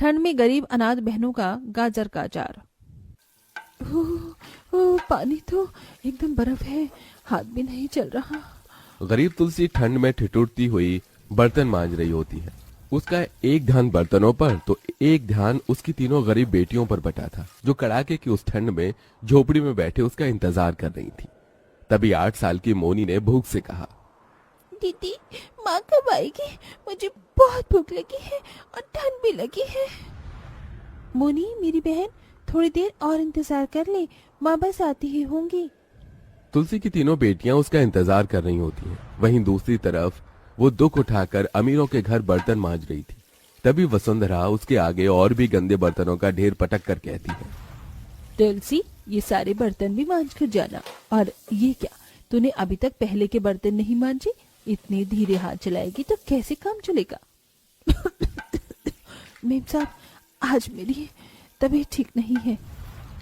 ठंड में गरीब अनाथ बहनों का गाजर का अचार। पानी तो एकदम बर्फ है, हाथ भी नहीं चल रहा। गरीब तुलसी ठंड में ठिठुरती हुई बर्तन मांज रही होती है। उसका एक ध्यान बर्तनों पर तो एक ध्यान उसकी तीनों गरीब बेटियों पर बटा था, जो कड़ाके की उस ठंड में झोपड़ी में बैठे उसका इंतजार कर रही थी। तभी 8 साल की मोनी ने भूख से कहा, दीदी, माँ कब आएगी? मुझे बहुत भूख लगी है और ठंड भी लगी है। मोनी मेरी बहन, थोड़ी देर और इंतजार कर ले, माँ बस आती ही होंगी। तुलसी की तीनों बेटियां उसका इंतजार कर रही होती हैं। वहीं दूसरी तरफ वो दुख उठाकर अमीरों के घर बर्तन मांज रही थी। तभी वसुंधरा उसके आगे और भी गंदे बर्तनों का ढेर पटक कर कहती है, तुलसी, ये सारे बर्तन भी मांज कर जाना। और ये क्या, तूने अभी तक पहले के बर्तन नहीं मांजे? इतनी धीरे हाथ चलाएगी तो कैसे काम चलेगा? मेम साहब, आज मेरी तबीयत ठीक नहीं है।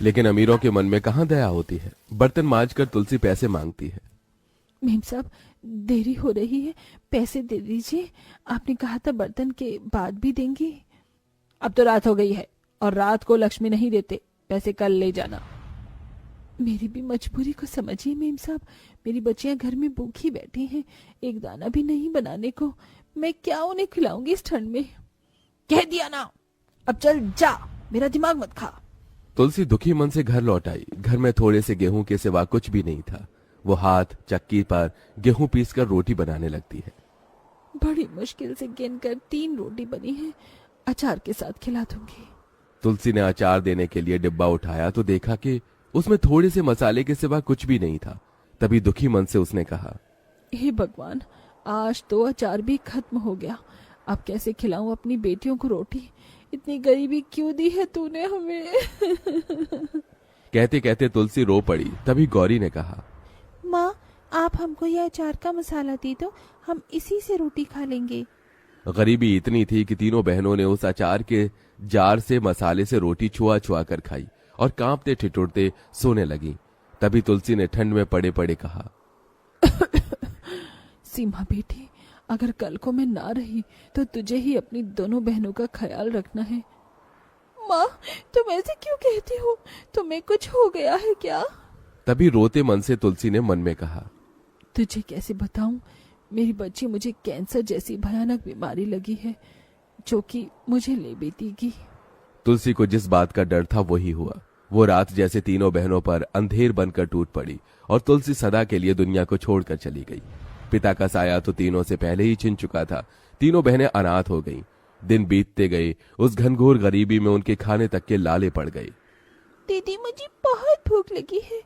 लेकिन अमीरों के मन में कहाँ दया होती है। बर्तन मांज कर तुलसी पैसे मांगती है। मेम साहब, देरी हो रही है, पैसे दे दीजिए। आपने कहा था बर्तन के बाद भी देंगे। अब तो रात हो गई है और रात को लक्ष्मी नहीं देते, पैसे कल ले जाना। मेरी भी मजबूरी को समझिए मेम साहब, मेरी बच्चियां घर में भूखी बैठी हैं, एक दाना भी नहीं बनाने को। मैं क्या उन्हें खिलाऊंगी इस ठंड में? कह दिया ना, अब चल जा, मेरा दिमाग मत खा। तुलसी दुखी मन से घर लौट आई। घर में थोड़े से गेहूं के सिवा कुछ भी नहीं था। वो हाथ चक्की पर गेहूं पीसकर रोटी बनाने लगती है। बड़ी मुश्किल से गिनकर 3 रोटी बनी है, अचार के साथ खिला दूंगी। तुलसी ने अचार देने के लिए डिब्बा उठाया तो देखा कि उसमें थोड़े से मसाले के सिवा कुछ भी नहीं था। तभी दुखी मन से उसने कहा, हे भगवान, आज तो अचार भी खत्म हो गया। अब कैसे खिलाऊं अपनी बेटियों को रोटी? इतनी गरीबी क्यों दी है तूने हमें? कहते कहते तुलसी रो पड़ी। तभी गौरी ने कहा, माँ, आप हमको यह अचार का मसाला दे दो, हम इसी से रोटी खा लेंगे। गरीबी इतनी थी कि तीनों बहनों ने उस अचार के जार से मसाले से रोटी छुआ छुआ कर खाई और कांपते ठिठुरते सोने लगी। तभी तुलसी ने ठंड में पड़े पड़े कहा, सीमा बेटी, अगर कल को मैं ना रही तो तुझे ही अपनी दोनों बहनों का ख्याल रखना है। माँ, तुम ऐसे क्यों कहती हो? तुम्हें कुछ हो गया है क्या? तभी रोते मन से तुलसी ने मन में कहा, तुझे कैसे बताऊं, मेरी बच्ची, मुझे कैंसर जैसी भयानक बीमारी लगी है जो कि मुझे ले बीतेगी। तुलसी को जिस बात का डर था वही हुआ। वो रात जैसे तीनों बहनों पर अंधेर बनकर टूट पड़ी और तुलसी सदा के लिए दुनिया को छोड़कर चली गई। पिता का साया तो तीनों से पहले ही छिन चुका था। तीनों बहनें अनाथ हो गईं। दिन बीतते गए। उस घनघोर गरीबी में उनके खाने तक के लाले पड़ गए। दीदी, मुझे बहुत भूख लगी है।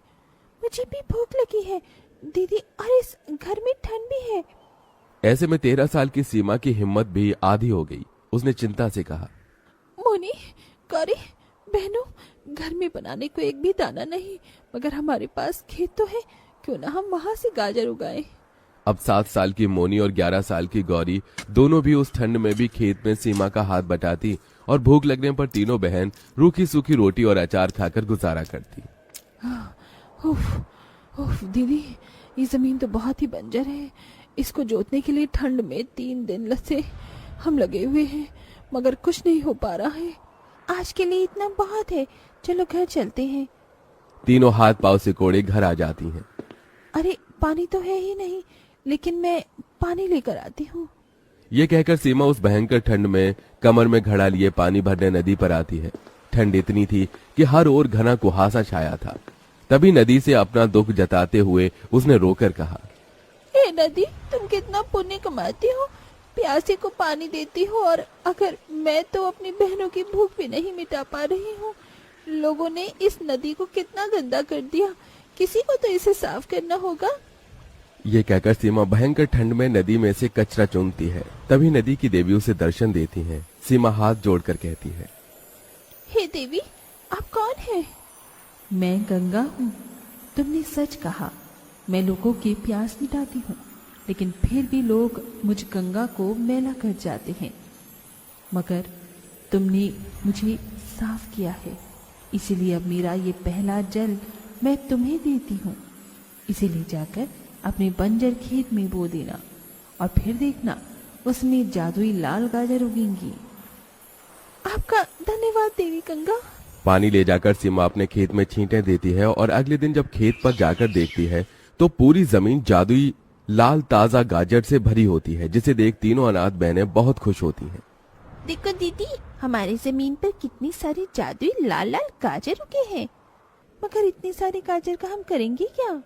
मुझे भी भूख लगी है दीदी, और इस घर में ठंड भी है। ऐसे में 13 साल की सीमा की हिम्मत भी आधी हो गई। उसने चिंता से कहा, मोनी, गौरी, बहनों, घर में बनाने को एक भी दाना नहीं, मगर हमारे पास खेत तो है, क्यों ना हम वहां से गाजर उगाएं। अब 7 साल की मोनी और 11 साल की गौरी दोनों भी उस ठंड में भी खेत में सीमा का हाथ बटाती और भूख लगने पर तीनों बहन रूखी सूखी रोटी और अचार खाकर गुजारा करती। उफ, दीदी, ये जमीन तो बहुत ही बंजर है। इसको जोतने के लिए ठंड में 3 दिन से हम लगे हुए हैं, मगर कुछ नहीं हो पा रहा है। आज के लिए इतना बहुत है, चलो घर चलते हैं। तीनों हाथ पांव से कोड़े घर आ जाती हैं। अरे, पानी तो है ही नहीं, लेकिन मैं पानी लेकर आती हूँ। ये कहकर सीमा उस भयंकर ठंड में कमर में घड़ा लिए पानी भरने नदी पर आती है। ठंड इतनी थी कि हर ओर घना कुहासा छाया था। तभी नदी से अपना दुख जताते हुए उसने रोकर कहा, हे नदी, तुम कितना पुण्य कमाती हो, प्यासे को पानी देती हो, और अगर मैं तो अपनी बहनों की भूख भी नहीं मिटा पा रही हूँ। लोगों ने इस नदी को कितना गंदा कर दिया, किसी को तो इसे साफ करना होगा। ये कहकर सीमा भयंकर ठंड में नदी में से कचरा चूमती है। तभी नदी की देवी उसे दर्शन देती हैं। सीमा हाथ जोड़कर कहती है, हे देवी, आप कौन हैं? मैं गंगा हूँ। तुमने सच कहा, मैं लोगों की प्यास मिटाती हूँ, लेकिन फिर भी लोग मुझ गंगा को मैला कर जाते हैं। मगर तुमने मुझे साफ किया है, इसीलिए अब मेरा ये पहला जल मैं तुम्हें देती हूँ। इसे ले जाकर अपने बंजर खेत में बो देना, और फिर देखना उसमें जादुई लाल गाजर उगेंगी। आपका धन्यवाद देवी गंगा। पानी ले जाकर सीमा अपने खेत में छींटे देती है और अगले दिन जब खेत पर जाकर देखती है तो पूरी जमीन जादुई लाल ताजा गाजर से भरी होती है, जिसे देख तीनों अनाथ बहनें बहुत खुश होती हैं। देखो दीदी, हमारी जमीन पर कितनी सारी जादुई लाल लाल गाजर उगे हैं, मगर इतनी सारी गाजर का हम करेंगे क्या?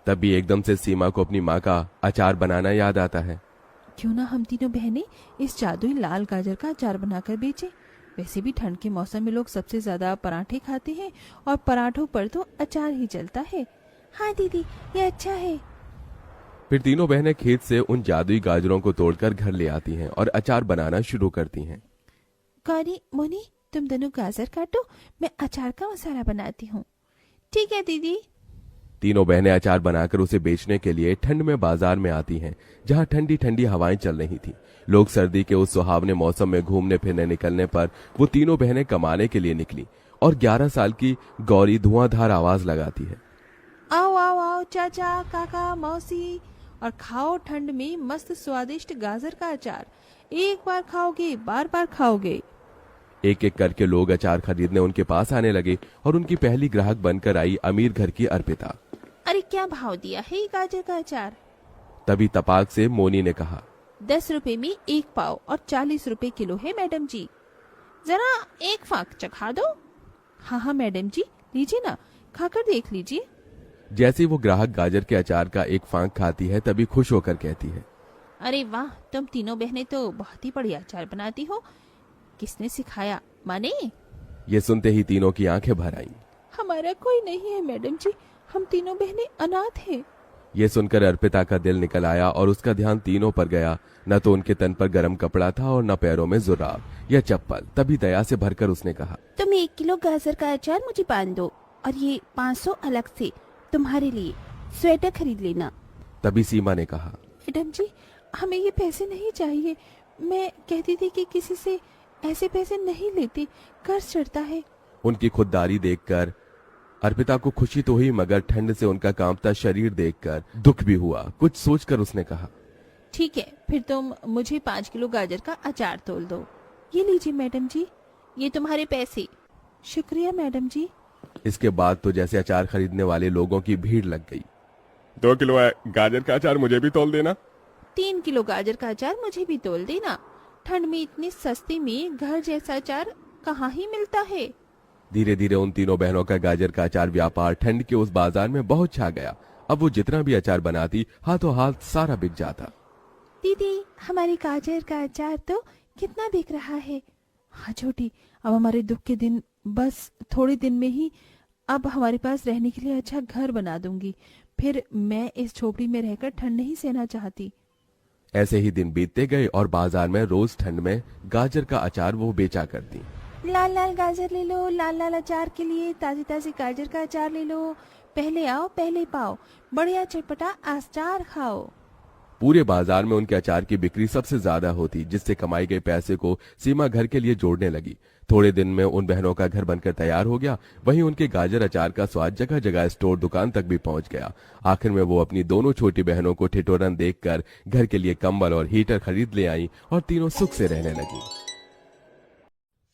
तभी एकदम से सीमा को अपनी माँ का अचार बनाना याद आता है। क्यों ना हम तीनों बहनें इस जादुई लाल गाजर का अचार बनाकर बेचें। वैसे भी ठंड के मौसम में लोग सबसे ज्यादा पराठे खाते हैं और पराठों पर तो अचार ही चलता है। हाँ दीदी, ये अच्छा है। फिर तीनों बहनें खेत से उन जादुई गाजरों को तोड़कर घर ले आती हैं और अचार बनाना शुरू करती हैं। गौरी, मोनी, तुम दोनों गाजर काटो, मैं अचार का मसाला बनाती हूँ। ठीक है दीदी। तीनों बहनें अचार बनाकर उसे बेचने के लिए ठंड में बाजार में आती हैं, जहां ठंडी ठंडी हवाएं चल रही थी। लोग सर्दी के उस सुहावने मौसम में घूमने फिरने निकलने पर वो तीनों बहनें कमाने के लिए निकली और 11 साल की गौरी धुआंधार आवाज लगाती है। आओ आओ आओ चाचा, काका, मौसी, और खाओ ठंड में मस्त स्वादिष्ट गाजर का अचार। एक बार खाओगे बार बार खाओगे। एक एक करके लोग अचार खरीदने उनके पास आने लगे और उनकी पहली ग्राहक बनकर आई अमीर घर की अर्पिता। अरे क्या भाव दिया है ये गाजर का अचार? तभी तपाक से मोनी ने कहा, 10 रुपए में 1 पाव और 40 रुपए किलो है मैडम जी। जरा एक फाक चखा दो। हाँ हाँ मैडम जी, लीजिए ना, खाकर देख लीजिए। जैसे वो ग्राहक गाजर के अचार का एक फांक खाती है तभी खुश होकर कहती है, अरे वाह, तुम तीनों बहनें तो बहुत ही बढ़िया अचार बनाती हो। किसने सिखाया? माने? ये सुनते ही तीनों की आंखें भर आईं। हमारा कोई नहीं है मैडम जी, हम तीनों बहनें अनाथ हैं। ये सुनकर अर्पिता का दिल निकल आया और उसका ध्यान तीनों पर गया। न तो उनके तन पर गर्म कपड़ा था और न पैरों में जुराब या चप्पल। तभी दया से भरकर उसने कहा, तुम 1 किलो गाजर का अचार मुझे बांध दो और ये 500 अलग से तुम्हारे लिए स्वेटर खरीद लेना। तभी सीमा ने कहा, मैडम जी, हमें ये पैसे नहीं चाहिए। मैं कहती थी कि किसी से ऐसे पैसे नहीं लेती, कर्ज चढ़ता है। उनकी खुददारी देखकर अर्पिता को खुशी तो हुई, मगर ठंड से उनका कांपता शरीर देखकर दुख भी हुआ। कुछ सोचकर उसने कहा, ठीक है, फिर तुम मुझे 5 किलो गाजर का अचार तोल दो। ये लीजिए मैडम जी, ये तुम्हारे पैसे। शुक्रिया मैडम जी। इसके बाद तो जैसे अचार खरीदने वाले लोगों की भीड़ लग गई। 2 किलो गाजर का अचार मुझे भी तोल देना। 3 किलो गाजर का अचार मुझे भी तोल देना। ठंड में इतनी सस्ती में घर जैसा अचार कहाँ ही मिलता है। धीरे धीरे उन तीनों बहनों का गाजर का अचार व्यापार ठंड के उस बाजार में बहुत छा गया। अब वो जितना भी अचार बनाती, हाथों हाथ सारा बिक जाता। दीदी, हमारी गाजर का अचार तो कितना बिक रहा है। हाँ छोटी, अब हमारे दुख के दिन बस थोड़े दिन में ही अब हमारे पास रहने के लिए अच्छा घर बना दूंगी। फिर मैं इस झोपड़ी में रहकर ठंड नहीं सहना चाहती। ऐसे ही दिन बीतते गए और बाजार में रोज ठंड में गाजर का अचार वो बेचा करती। लाल लाल गाजर ले लो, लाल लाल अचार के लिए ताजी ताजी गाजर का अचार ले लो। पहले आओ पहले पाओ, बढ़िया चटपटा अचार खाओ। पूरे बाजार में उनके अचार की बिक्री सबसे ज्यादा होती, जिससे कमाई गए पैसे को सीमा घर के लिए जोड़ने लगी। थोड़े दिन में उन बहनों का घर बनकर तैयार हो गया। वहीं उनके गाजर अचार का स्वाद जगह जगह स्टोर दुकान तक भी पहुंच गया। आखिर में वो अपनी दोनों छोटी बहनों को ठिठुरन देखकर घर के लिए कंबल और हीटर खरीद ले आई और तीनों सुख से रहने लगी।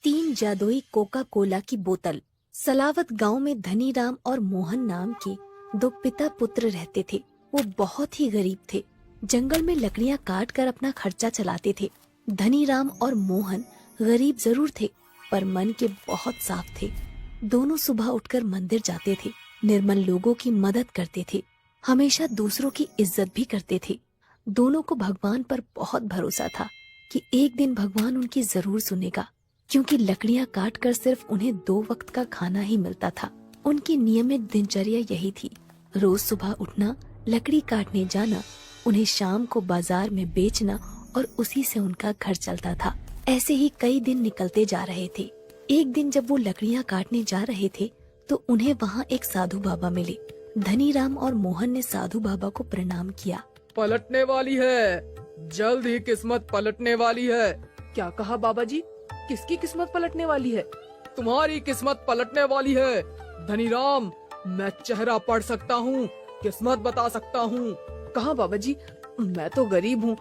3 जादुई कोका कोला की बोतल। सलावत गांव में धनीराम और मोहन नाम के 2 पिता पुत्र रहते थे। वो बहुत ही गरीब थे, जंगल में लकड़ियां काट कर अपना खर्चा चलाते थे। धनीराम और मोहन गरीब जरूर थे, पर मन के बहुत साफ थे। दोनों सुबह उठकर मंदिर जाते थे, निर्मल लोगों की मदद करते थे, हमेशा दूसरों की इज्जत भी करते थे। दोनों को भगवान पर बहुत भरोसा था कि एक दिन भगवान उनकी जरूर सुनेगा, क्योंकि लकड़ियां काट कर सिर्फ उन्हें 2 वक्त का खाना ही मिलता था। उनकी नियमित दिनचर्या यही थी, रोज सुबह उठना, लकड़ी काटने जाना, उन्हें शाम को बाजार में बेचना और उसी से उनका घर चलता था। ऐसे ही कई दिन निकलते जा रहे थे। एक दिन जब वो लकड़ियां काटने जा रहे थे तो उन्हें वहाँ एक साधु बाबा मिले। धनीराम और मोहन ने साधु बाबा को प्रणाम किया। पलटने वाली है, जल्द ही किस्मत पलटने वाली है। क्या कहा बाबा जी? किसकी किस्मत पलटने वाली है? तुम्हारी किस्मत पलटने वाली है धनीराम। मैं चेहरा पढ़ सकता हूँ, किस्मत बता सकता हूँ। कहाँ बाबा जी? मैं तो गरीब हूँ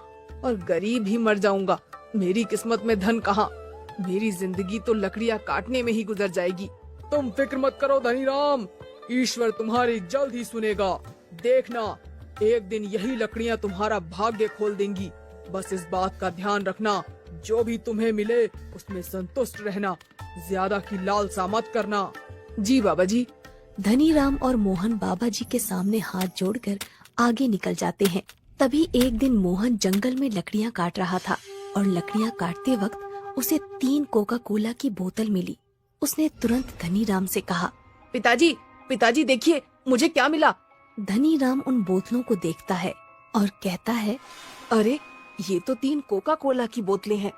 और गरीब ही मर जाऊंगा। मेरी किस्मत में धन कहाँ? मेरी जिंदगी तो लकड़ियाँ काटने में ही गुजर जाएगी। तुम फिक्र मत करो धनीराम, ईश्वर तुम्हारी जल्द ही सुनेगा। देखना, एक दिन यही लकड़ियाँ तुम्हारा भाग्य खोल देंगी। बस इस बात का ध्यान रखना, जो भी तुम्हें मिले उसमें संतुष्ट रहना, ज्यादा की लालसा मत करना। जी बाबा जी। धनीराम और मोहन बाबा जी के सामने हाथ जोड़कर आगे निकल जाते हैं। तभी एक दिन मोहन जंगल में लकड़ियाँ काट रहा था और लकड़ियाँ काटते वक्त उसे 3 कोका कोला की बोतल मिली। उसने तुरंत धनीराम से कहा, पिताजी, पिताजी देखिए मुझे क्या मिला। धनीराम उन बोतलों को देखता है और कहता है, अरे ये तो 3 कोका कोला की बोतलें हैं।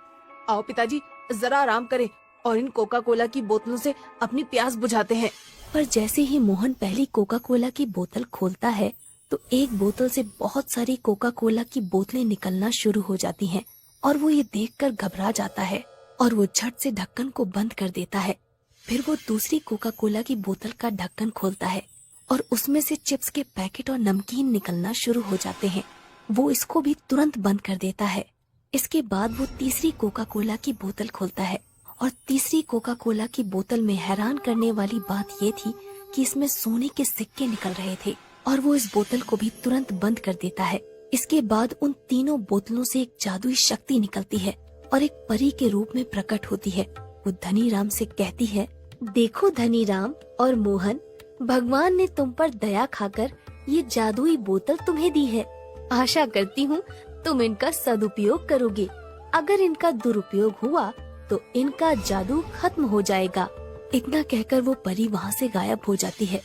आओ पिताजी जरा आराम करें और इन कोका कोला की बोतलों से अपनी प्यास बुझाते हैं। पर जैसे ही मोहन पहली कोका कोला की बोतल खोलता है तो एक बोतल से बहुत सारी कोका कोला की बोतलें निकलना शुरू हो जाती हैं और वो ये देखकर घबरा जाता है और वो झट से ढक्कन को बंद कर देता है। फिर वो दूसरी कोका कोला की बोतल का ढक्कन खोलता है और उसमें से चिप्स के पैकेट और नमकीन निकलना शुरू हो जाते हैं। वो इसको भी तुरंत बंद कर देता है। इसके बाद वो तीसरी कोका कोला की बोतल खोलता है और तीसरी कोका कोला की बोतल में हैरान करने वाली बात ये थी कि इसमें सोने के सिक्के निकल रहे थे और वो इस बोतल को भी तुरंत बंद कर देता है। इसके बाद उन तीनों बोतलों से एक जादुई शक्ति निकलती है और एक परी के रूप में प्रकट होती है। वो धनीराम से कहती है, देखो धनीराम और मोहन, भगवान ने तुम पर दया खाकर ये जादुई बोतल तुम्हें दी है। आशा करती हूँ तुम इनका सदुपयोग करोगे। अगर इनका दुरुपयोग हुआ तो इनका जादू खत्म हो जाएगा। इतना कहकर वो परी वहाँ से गायब हो जाती है।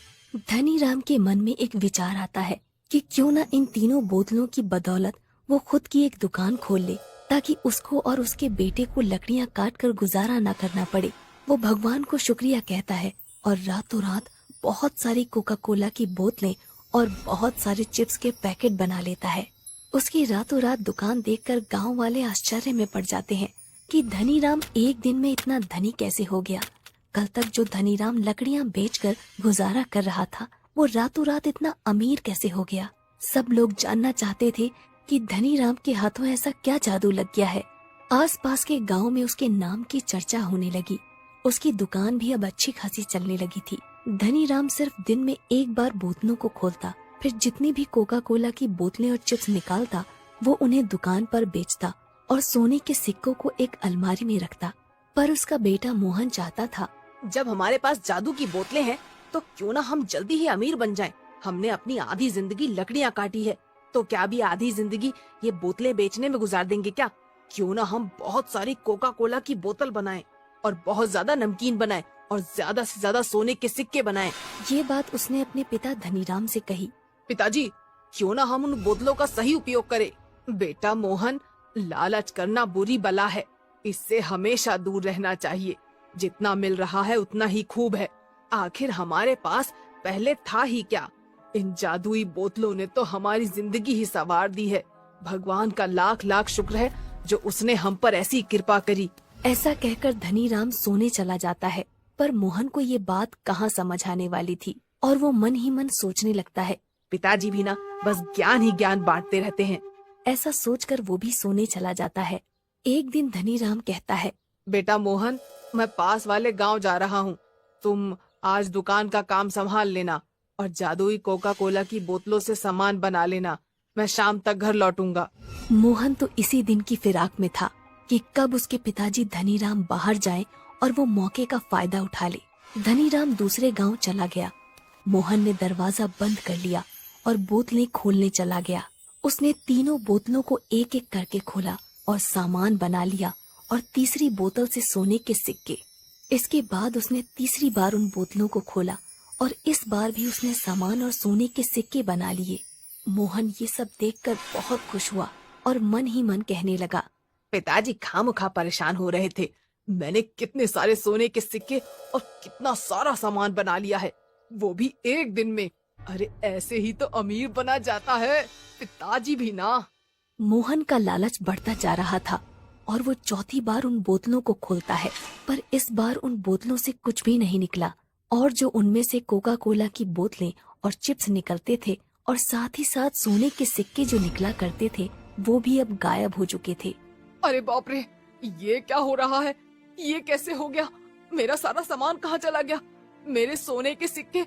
धनीराम के मन में एक विचार आता है कि क्यों न इन तीनों बोतलों की बदौलत वो खुद की एक दुकान खोल ले, ताकि उसको और उसके बेटे को लकड़ियाँ काट कर गुजारा न करना पड़े। वो भगवान को शुक्रिया कहता है और रातों रात बहुत सारी कोका कोला की बोतलें और बहुत सारे चिप्स के पैकेट बना लेता है। उसकी रातों रात दुकान देखकर गांव वाले आश्चर्य में पड़ जाते हैं कि धनीराम एक दिन में इतना धनी कैसे हो गया। कल तक जो धनीराम लकड़ियां बेचकर गुजारा कर रहा था, वो रातों रात इतना अमीर कैसे हो गया। सब लोग जानना चाहते थे कि धनीराम के हाथों ऐसा क्या जादू लग गया है। आसपास के गांव में उसके नाम की चर्चा होने लगी। उसकी दुकान भी अब अच्छी खासी चलने लगी थी। धनीराम सिर्फ दिन में एक बार बोतलों को खोलता, फिर जितनी भी कोका कोला की बोतलें और चिप्स निकालता वो उन्हें दुकान पर बेचता और सोने के सिक्कों को एक अलमारी में रखता। पर उसका बेटा मोहन चाहता था, जब हमारे पास जादू की बोतलें हैं तो क्यों ना हम जल्दी ही अमीर बन जाएं। हमने अपनी आधी जिंदगी लकड़ियाँ काटी है, तो क्या अभी आधी जिंदगी ये बोतलें बेचने में गुजार देंगे क्या? क्यों ना हम बहुत सारी कोका कोला की बोतल बनाएं और बहुत ज्यादा नमकीन बनाएं और ज्यादा से ज्यादा सोने के सिक्के बनाएं। ये बात उसने अपने पिता धनीराम से कही। पिताजी, क्यों ना हम उन बोतलों का सही उपयोग करें। बेटा मोहन, लालच करना बुरी बला है, इससे हमेशा दूर रहना चाहिए। जितना मिल रहा है उतना ही खूब है। आखिर हमारे पास पहले था ही क्या। इन जादुई बोतलों ने तो हमारी जिंदगी ही संवार दी है। भगवान का लाख लाख शुक्र है जो उसने हम पर ऐसी कृपा करी। ऐसा कहकर धनीराम सोने चला जाता है। पर मोहन को ये बात कहाँ समझ आने वाली थी और वो मन ही मन सोचने लगता है, पिताजी भी ना बस ज्ञान ही ज्ञान बांटते रहते हैं। ऐसा सोचकर वो भी सोने चला जाता है। एक दिन धनीराम कहता है, बेटा मोहन, मैं पास वाले गांव जा रहा हूँ। तुम आज दुकान का काम संभाल लेना और जादुई कोका कोला की बोतलों से सामान बना लेना। मैं शाम तक घर लौटूंगा। मोहन तो इसी दिन की फिराक में था कि कब उसके पिताजी धनीराम बाहर जाएं और वो मौके का फायदा उठा ले। धनीराम दूसरे गांव चला गया। मोहन ने दरवाजा बंद कर लिया और बोतलें खोलने चला गया। उसने तीनों बोतलों को एक एक करके खोला और सामान बना लिया और तीसरी बोतल से सोने के सिक्के। इसके बाद उसने तीसरी बार उन बोतलों को खोला और इस बार भी उसने सामान और सोने के सिक्के बना लिए। मोहन ये सब देखकर बहुत खुश हुआ और मन ही मन कहने लगा, पिताजी खामखा परेशान हो रहे थे। मैंने कितने सारे सोने के सिक्के और कितना सारा सामान बना लिया है, वो भी एक दिन में। अरे ऐसे ही तो अमीर बना जाता है, पिताजी भी ना। मोहन का लालच बढ़ता जा रहा था और वो चौथी बार उन बोतलों को खोलता है, पर इस बार उन बोतलों से कुछ भी नहीं निकला और जो उनमें से कोका कोला की बोतलें और चिप्स निकलते थे और साथ ही साथ सोने के सिक्के जो निकला करते थे वो भी अब गायब हो चुके थे। अरे बाप रे, ये क्या हो रहा है? ये कैसे हो गया? मेरा सारा सामान कहाँ चला गया? मेरे सोने के सिक्के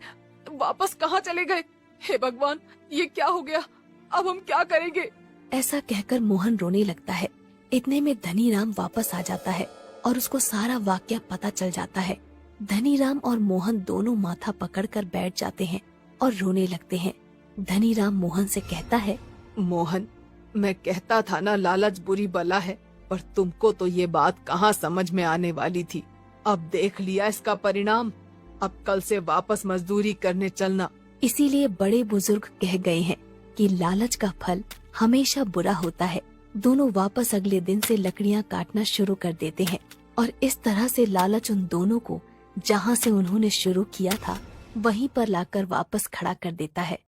वापस कहाँ चले गए? हे भगवान, ये क्या हो गया? अब हम क्या करेंगे? ऐसा कहकर मोहन रोने लगता है। इतने में धनीराम वापस आ जाता है और उसको सारा वाकया पता चल जाता है। धनीराम और मोहन दोनों माथा पकड़कर बैठ जाते हैं और रोने लगते हैं। धनीराम मोहन से कहता है, मोहन, मैं कहता था ना लालच बुरी बला है, पर तुमको तो ये बात कहाँ समझ में आने वाली थी। अब देख लिया इसका परिणाम। अब कल से वापस मजदूरी करने चलना। इसीलिए बड़े बुजुर्ग कह गए हैं कि लालच का फल हमेशा बुरा होता है। दोनों वापस अगले दिन से लकड़ियां काटना शुरू कर देते हैं और इस तरह से लालच उन दोनों को जहां से उन्होंने शुरू किया था वहीं पर लाकर वापस खड़ा कर देता है।